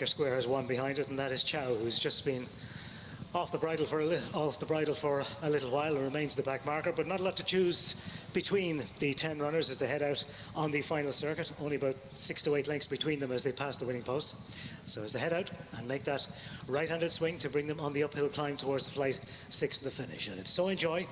Square has one behind it, and that is Chow, who's just been off the bridle for a little while and remains the back marker, but not a lot to choose between the 10 runners as they head out on the final circuit. Only about 6 to 8 lengths between them as they pass the winning post. So as they head out and make that right-handed swing to bring them on the uphill climb towards the flight 6 to the finish. And it's So Enjoy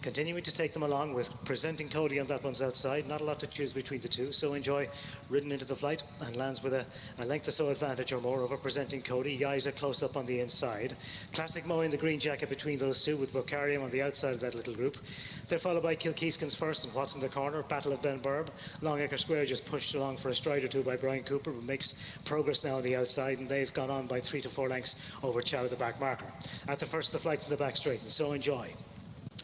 continuing to take them along with Presenting Cody on that one's outside. Not a lot to choose between the two. So Enjoy ridden into the flight and lands with a length or so advantage or more over Presenting Cody. Yiza close up on the inside. Classic Mo in the green jacket between those two, with Vocarium on the outside of that little group. They're followed by Kilkeeskins first and What's in the corner. Battle of Benburb. Longacre Square just pushed along for a stride or two by Brian Cooper, who makes progress now on the outside, and they've gone on by 3 to 4 lengths over Chow, the back marker. At the first of the flights in the back straight, and So Enjoy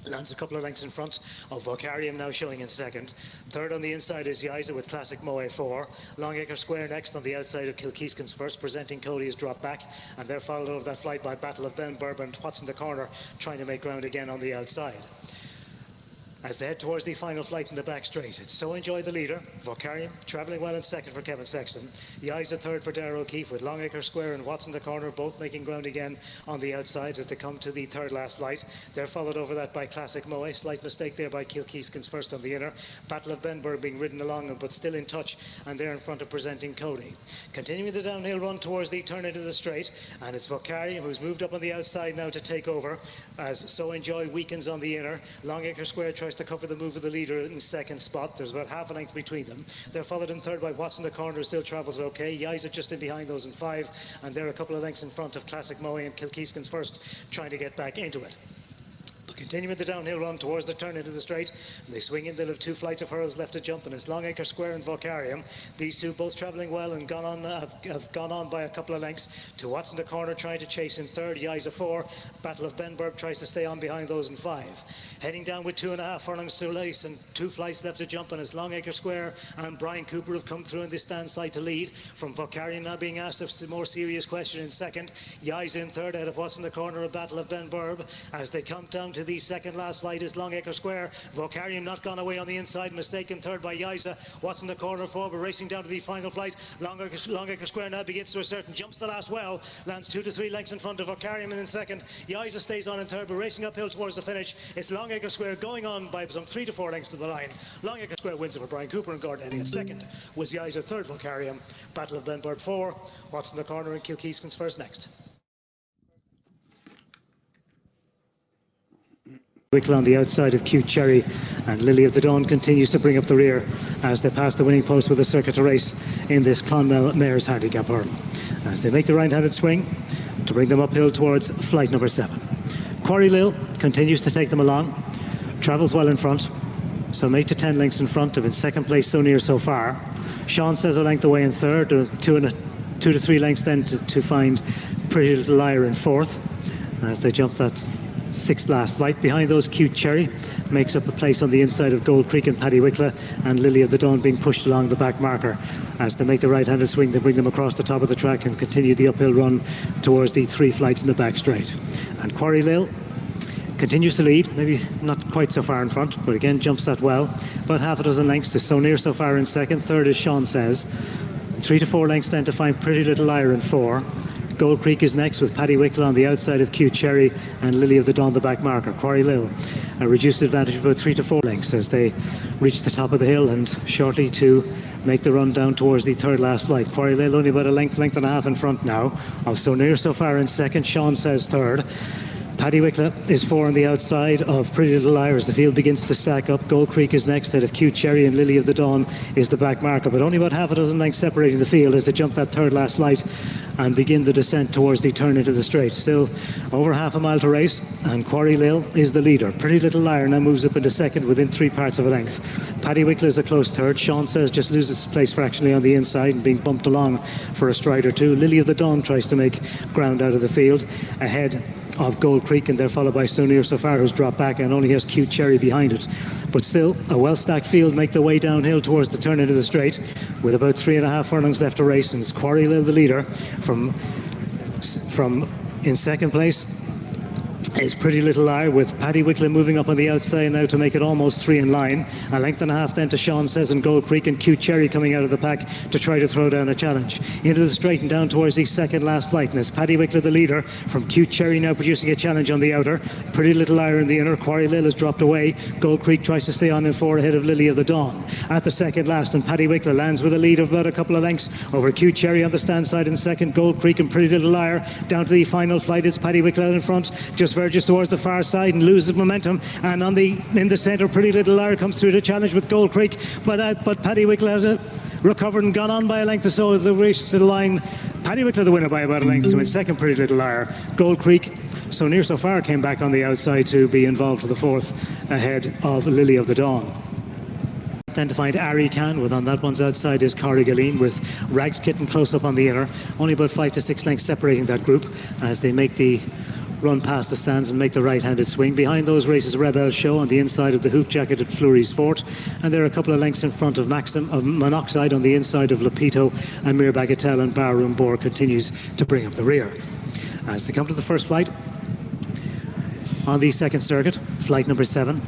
lands a couple of lengths in front of Vocarium, now showing in second. Third on the inside is Yiza with Classic Moe 4. Longacre Square next on the outside of Kilkeeskins first. Presenting Cody is dropped back, and they're followed over that flight by Battle of Benburb and What's in the corner, trying to make ground again on the outside. As they head towards the final flight in the back straight, it's So Enjoy the leader. Vocarium travelling well in second for Kevin Sexton. Yiza third for Darragh O'Keefe, with Longacre Square and What's in the corner both making ground again on the outside as they come to the third last flight. They're followed over that by Classic Moe. Slight mistake there by Kilkeeskins first on the inner. Battle of Benburb being ridden along but still in touch, and they're in front of Presenting Cody. Continuing the downhill run towards the turn into the straight, and it's Vocarium who's moved up on the outside now to take over as So Enjoy weakens on the inner. Longacre Square tries to cover the move of the leader in second spot. There's about half a length between them. They're followed in third by What's in the corner, still travels okay. Yiza just in behind those in 5, and they're a couple of lengths in front of Classic Moe and Kilkeeskins first, trying to get back into it. Continuing the downhill run towards the turn into the straight, they swing in. They'll have 2 flights of hurls left to jump, and it's Longacre Square and Vocarium. These two both travelling well and have gone on by a couple of lengths to What's in the corner, trying to chase in third. Yiza 4. Battle of Benburb tries to stay on behind those in 5. Heading down with 2.5 furlongs to race and 2 flights left to jump, and it's Longacre Square and Brian Cooper have come through in the stand side to lead. From Vocarium now being asked a more serious question in second. Yiza in third out of What's in the corner, a Battle of Benburb. As they come down to the second last flight is Longacre Square. Vocarium not gone away on the inside, mistaken third by Yiza. What's in the corner forward, racing down to the final flight. Longacre Square now begins to assert and jumps the last well, lands 2 to 3 lengths in front of Vocarium in second. Yiza stays on in third, but racing uphill towards the finish. It's Longacre Square going on by some 3 to 4 lengths to the line. Longacre Square wins it for Brian Cooper and Gordon Elliott. Second was Yiza, third Vocarium. Battle of Benburb 4. What's in the corner and Kilkeeskins first next. Wicklow on the outside of Cute Cherry, and Lily of the Dawn continues to bring up the rear as they pass the winning post with a circuit to race in this Clonmel Mares handicap hurl, as they make the right-handed swing to bring them uphill towards flight number 7. Quarry Lil continues to take them along, travels well in front, some 8 to 10 lengths in front of in second place So Near So Far. Sean says a length away in third, 2 to 3 lengths then to find Pretty Little Liar in fourth as they jump that 6th last flight. Behind those, Cute Cherry makes up a place on the inside of Gold Creek and Paddy Wicklow, and Lily of the Dawn being pushed along the back marker as they make the right-handed swing. They bring them across the top of the track and continue the uphill run towards the 3 flights in the back straight. And Quarry Lil continues to lead, maybe not quite so far in front, but again jumps that well. About half a dozen lengths to So Near So Far in second. Third is Sean Says. 3 to 4 lengths then to find Pretty Little Liar in 4. Gold Creek is next with Paddy Wicklow on the outside of Cute Cherry and Lily of the Dawn the back marker. Quarry Lil a reduced advantage of about 3 to 4 lengths as they reach the top of the hill and shortly to make the run down towards the third last flight. Quarry Lil only about a length and a half in front now of So Near So Far in second. Sean Says third. Paddy Wicklow is 4 on the outside of Pretty Little Liar as the field begins to stack up. Gold Creek is next out of Cute Cherry, and Lily of the Dawn is the back marker, but only about half a dozen lengths separating the field as they jump that third last flight and begin the descent towards the turn into the straight. Still over half a mile to race, and Quarry Lil is the leader. Pretty Little Liar now moves up into second within 3 parts of a length. Paddy Wicklow is a close third. Sean Says just loses place fractionally on the inside and being bumped along for a stride or two. Lily of the Dawn tries to make ground out of the field ahead of Gold Creek, and they're followed by So Near So Far, who's dropped back and only has Cute Cherry behind it. But still, a well-stacked field make their way downhill towards the turn into the straight with about 3.5 furlongs left to race, and it's Quarry Lil the leader from in second place. is Pretty Little Liar, with Paddy Wicklow moving up on the outside now to make it almost 3 in line. A length and a half then to Sean Says and Gold Creek, and Cute Cherry coming out of the pack to try to throw down a challenge. Into the straight and down towards the second last flight, and it's Paddy Wicklow the leader, from Cute Cherry now producing a challenge on the outer. Pretty Little Liar in the inner. Quarry Lil has dropped away. Gold Creek tries to stay on in 4 ahead of Lily of the Dawn at the second last, and Paddy Wicklow lands with a lead of about a couple of lengths over Cute Cherry on the stand side in second. Gold Creek and Pretty Little Liar down to the final flight. It's Paddy Wicklow in front, just verges towards the far side and loses momentum, and in the centre Pretty Little Liar comes through the challenge with Gold Creek, but Paddy Wicklow has recovered and gone on by a length or so as the race to the line. Paddy Wicklow the winner by about a length to in second. Pretty Little Liar. Gold Creek, so near so far, came back on the outside to be involved for the fourth ahead of Lily of the Dawn. Then to find Ari Khan, with on that one's outside is Corrigaleen, with Rags Kitten close up on the inner, only about 5 to 6 lengths separating that group as they make the run past the stands and make the right-handed swing. Behind those races Rebel Show on the inside of the hoop jacket at Fleury's Fort, and they're a couple of lengths in front of Monoxide on the inside of Lapito, and Mir Bagatelle and Barroom Boar continues to bring up the rear. As they come to the first flight on the second circuit, flight number 7,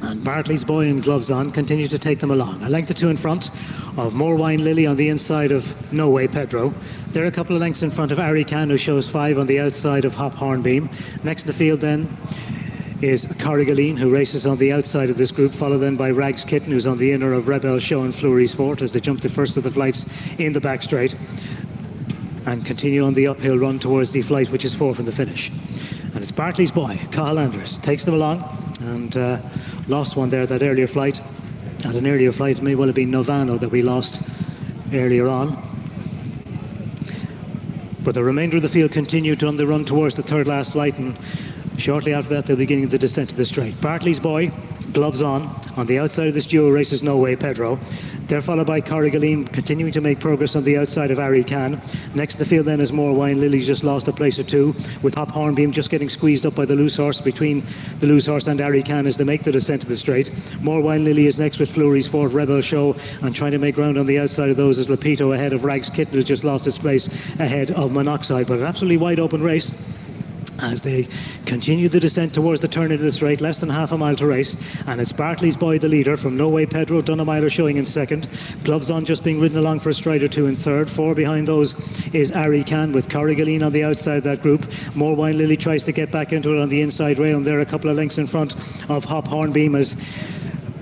and Bartley's Boy and Gloves On continue to take them along. A length or 2 in front of More Wine Lily on the inside of No Way Pedro. They're a couple of lengths in front of Ari Khan, who shows 5 on the outside of Hop Hornbeam. Next in the field then is Corrigaleen, who races on the outside of this group, followed then by Rags Kitten, who's on the inner of Rebel Show and Fleury's Fort as they jump the first of the flights in the back straight and continue on the uphill run towards the flight, which is 4 from the finish. And it's Bartley's Boy, Cathal Anders, takes them along, and lost one there that earlier flight. At an earlier flight, it may well have been Novano that we lost earlier on. But the remainder of the field continued on the run towards the third last flight, and shortly after that they're beginning the descent to the straight. Bartley's Boy, Gloves On the outside of this duo races No Way Pedro. They're followed by Corrigaleen, continuing to make progress on the outside of Ari Khan. Next in the field then is More Wine Lily's just lost a place or 2, with Hop Hornbeam just getting squeezed up by the loose horse between the loose horse and Ari Khan as they make the descent to the straight. More Wine Lily is next with Fleury's Fort, Rebel Show, and trying to make ground on the outside of those is Lapito ahead of Rags Kitten, who's just lost its place ahead of Monoxide. But an absolutely wide open race as they continue the descent towards the turn into the straight, less than half a mile to race, and it's Bartley's Boy the leader, from No Way Pedro, Dunamiler showing in second, Gloves On just being ridden along for a stride or 2 in third. 4 behind those is Ari Khan, with Corrigaleen on the outside of that group. More Wine Lily tries to get back into it on the inside rail, and they're a couple of lengths in front of Hop Hornbeam as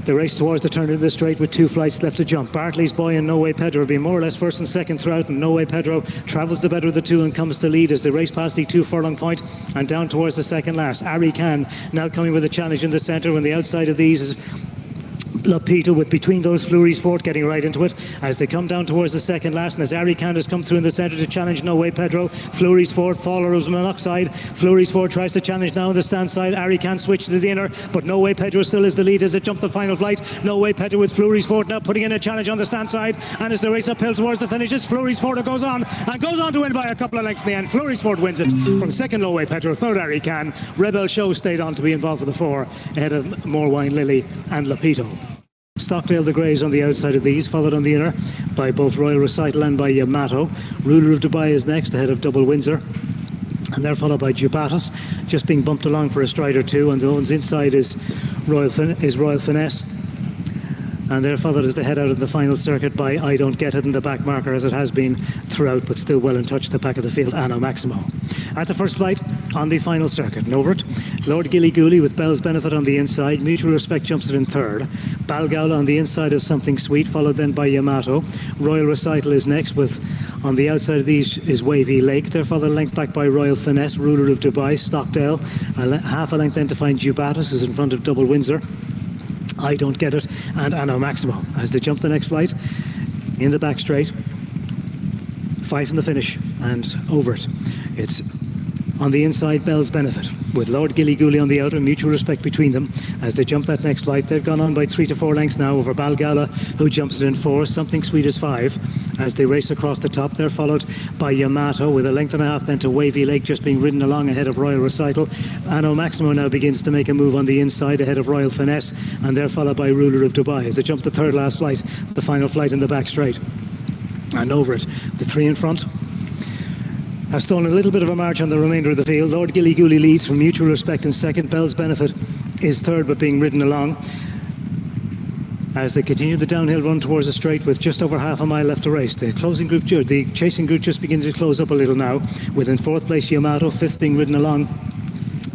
the race towards the turn into the straight with 2 flights left to jump. Bartley's Boy and No Way Pedro have been more or less first and second throughout, and No Way Pedro travels the better of the 2 and comes to lead as they race past the 2 furlong point and down towards the second last. Ari Khan now coming with a challenge in the centre, when the outside of these is Lapito, with between those Fleury's Fort getting right into it as they come down towards the second last, and as Ari Khan has come through in the centre to challenge No Way Pedro. Fleury's Fort, Faller of Monoxide. Fleury's Fort tries to challenge now on the stand side. Ari Khan switch to the inner, but No Way Pedro still is the lead as it jump the final flight. No Way Pedro with Fleury's Fort now putting in a challenge on the stand side, and as the race uphill towards the finish, it's Fleury's Fort that goes on to win by a couple of lengths in the end. Fleury's Fort wins it from second No Way Pedro, third Ari Khan. Rebel Show stayed on to be involved for the 4 ahead of More Wine Lily and Lapito. Stockdale the Greys on the outside of these, followed on the inner by both Royal Recital and by Yamato. Ruler of Dubai is next ahead of Double Windsor, and they're followed by Jubatus just being bumped along for a stride or 2, and the ones inside is Royal Finesse, and they're followed as they head out of the final circuit by I Don't Get It in the back marker, as it has been throughout, but still well in touch at the back of the field, Anno Maximo. At the first flight on the final circuit, and over it, Lord Gilly Gooley with Bell's Benefit on the inside. Mutual Respect jumps it in third. Balgowla on the inside of Something Sweet, followed then by Yamato. Royal Recital is next, with on the outside of these is Wavy Lake. They're followed length back by Royal Finesse, Ruler of Dubai, Stockdale. Half a length then to find Jubatus, who's in front of Double Windsor, I Don't Get It, and Anno Maximo as they jump the next flight in the back straight. 5 from the finish and over it. It's on the inside Bell's Benefit, with Lord Gilly Gooley on the outer, Mutual Respect between them as they jump that next flight. They've gone on by 3 to 4 lengths now over Balgowla, who jumps it in 4. Something Sweet is 5 as they race across the top. They're followed by Yamato with a length and a half then to Wavy Lake, just being ridden along ahead of Royal Recital. Anno Maximo now begins to make a move on the inside ahead of Royal Finesse, and they're followed by Ruler of Dubai as they jump the third last flight, the final flight in the back straight. And over it, the 3 in front have stolen a little bit of a march on the remainder of the field. Lord Gillygoolly leads from Mutual Respect in second. Bell's Benefit is third, but being ridden along as they continue the downhill run towards the straight with just over half a mile left to race. The chasing group just beginning to close up a little now. Within fourth place, Yamato, fifth being ridden along.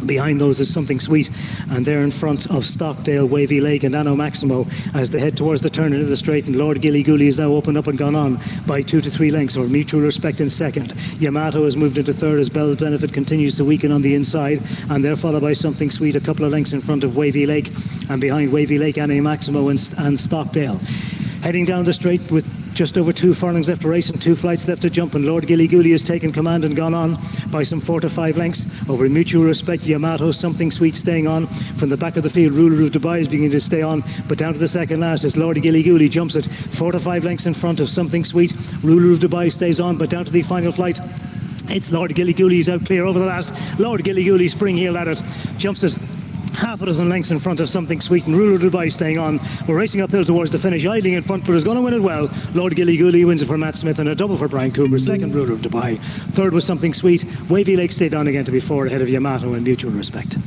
Behind those is Something Sweet, and they're in front of Stockdale, Wavy Lake and Anno Maximo as they head towards the turn into the straight. And Lord Gillygoolly is now opened up and gone on by 2 to 3 lengths, or Mutual Respect in second. Yamato has moved into third as Bell's Benefit continues to weaken on the inside, and they're followed by Something Sweet a couple of lengths in front of Wavy Lake, and behind Wavy Lake, Anno Maximo and Stockdale. Heading down the straight with just over 2 furlongs left to race and 2 flights left to jump, and Lord Gillygoolly has taken command and gone on by some 4 to 5 lengths over Mutual Respect. Yamato, Something Sweet staying on from the back of the field. Ruler of Dubai is beginning to stay on, but down to the second last as Lord Gillygoolly jumps it 4 to 5 lengths in front of Something Sweet. Ruler of Dubai stays on, but down to the final flight. It's Lord Gillygoolly's out clear over the last. Lord Gillygoolly spring heel at it, jumps it half a dozen lengths in front of Something Sweet, and Ruler of Dubai staying on. We're racing uphill towards the finish, idling in front, but is going to win it well. Lord Gillygoolly wins it for Matt Smith, and a double for Brian Cooper. Second, Ruler of Dubai. Third was Something Sweet. Wavy Lake stayed on again to be 4 ahead of Yamato and Mutual Respect.